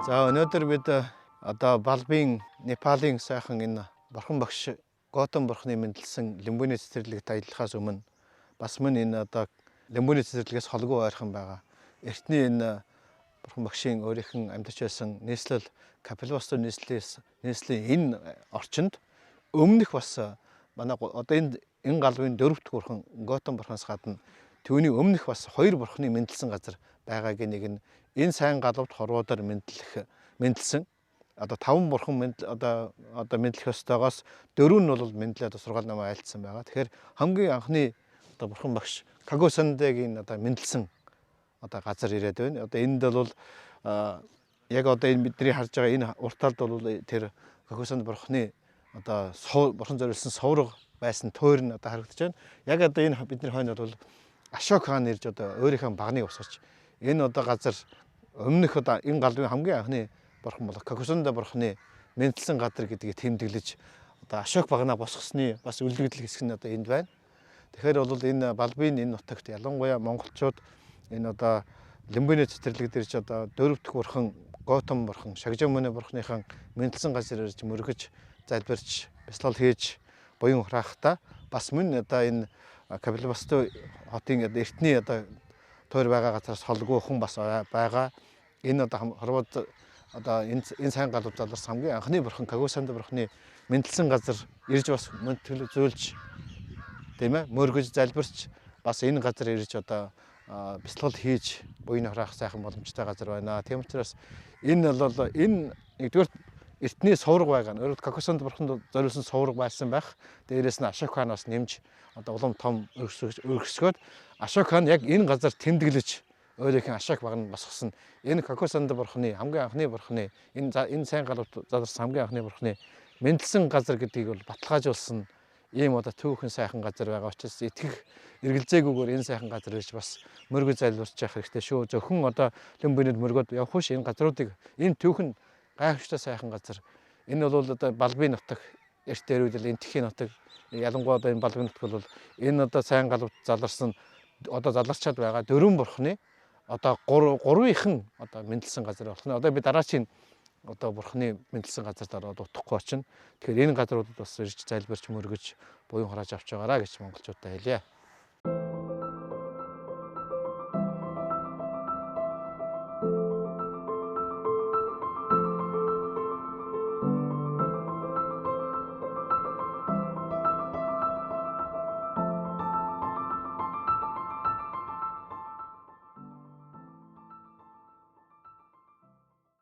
За өнөөдөр бид одоо Балбын Непалийн сайхан энэ бурхан багш Готом бурханы мэндэлсэн Лимбүний цэцэрлэгт аяллахаас өмнө бас мөн энэ одоо Лимбүний цэцэрлэгээс холгүй ойрхон байгаа эртний энэ бурхан багшийн өөрийнх нь амьдарч байсан нийслэл Капилбасто нийслэлийн энэ орчинд өмнөх бас манай одоо энэ галбын дөрөвт бурхан Готом бурханаас гадна түүний өмнөх бас хоёр бурханы мэндэлсэн газар байгаагийн нэг нь энэ сайн галбт хорвоодоор мэндэлсэн одоо 5 бурхан одоо мэдлэх ёстойгоос 4 нь бол мэдлээд сургаал намаа айлтсан байгаа. Тэгэхээр хамгийн анхны одоо бурхан багш Кагосандэгийн одоо мэндэлсэн одоо газар ирээд байна. Одоо энд бол яг одоо энэ бидний харж байгаа энэ урталд бол тэр Кагосанд бурханы одоо бурхан зориулсан соврог байсан тойр нь одоо харагдаж байна. Яг одоо энэ бидний хойно бол Ашок хаан ирж одоо өөрийнхөө багныг усгаж энэ одоо газар өмнөх одоо энэ галбын хамгийн анхны бурхан болох Кагосанда бурханы мэндэлсэн газар гэдгийг тэмдэглэж одоо Ашок багнаа босгосны бас үлдэгдэл хэсэг нь одоо энд байна. Тэгэхээр бол энэ Балбын энэ нутагт ялангуяа монголчууд энэ одоо Лимбүний цэцэрлэг дээрч одоо дөрөвдөх бурхан Готом бурхан Шагжамүнэ бурханыхан мэндэлсэн газар ирж мөргөж залбирч бясалгал хийж буян хураахта бас мөн одоо энэ Капилбасто хотын одоо эртний одоо тойр байгаа газараас холгүй хүн бас байгаа. Энэ одоо хорвоод одоо энэ сайн галб заларсан хамгийн анхны бурхан Кагосанд бурханы мэндэлсэн газар ирж бас мөнтгөл зөөлж тийм ээ мөргөж залбирч бас энэ газар ирж одоо бясалгал хийж буян хураах сайхан боломжтой газар байна. Тийм учраас энэ бол энэ нэгдүгээр эртний соврог байгаа. Өөрөөр Кагосанд бурханд зориулсан соврог байсан байх. Дээрээс нь Ашок хаанаас нэмж одоо улам том өргөсгөөд Ашок хаан яг энэ газар тэмдэглэж өөрийнхөө Ашок баг нь босгосон. Энэ Кагосанд бурханы хамгийн анхны бурханы энэ сайн галбт заларсан хамгийн анхны бурханы мэндэлсэн газар гэдгийг бол баталгаажуулсан ийм одоо түүхэн сайхан газар байгаа учраас итгэх эргэлзээгүйгээр энэ сайхан газар ирж бас мөргөж залбирч явах хэрэгтэй шүү. Зөвхөн одоо Лимбүнэд мөргөд явах биш энэ газруудыг энэ түүхэн гайхамшигтай сайхан газар. Энэ бол одоо Балбын нутаг эрт дээрүүдэл энтхийн нутаг ялангуяа одоо энэ Балбын нутаг бол энэ одоо сайн галбт заларсан одоо заларчаад байгаа дөрвөн бурханы одоо гурвынхан одоо мэндэлсэн газар болох нь. Одоо би дараачийн одоо бурханы мэндэлсэн газарт ороод утахгүй очино. Тэгэхээр энэ газруудад бас ирж залбирч мөргөж буян хурааж авч байгаараа гэж монголчуудаа хэлье.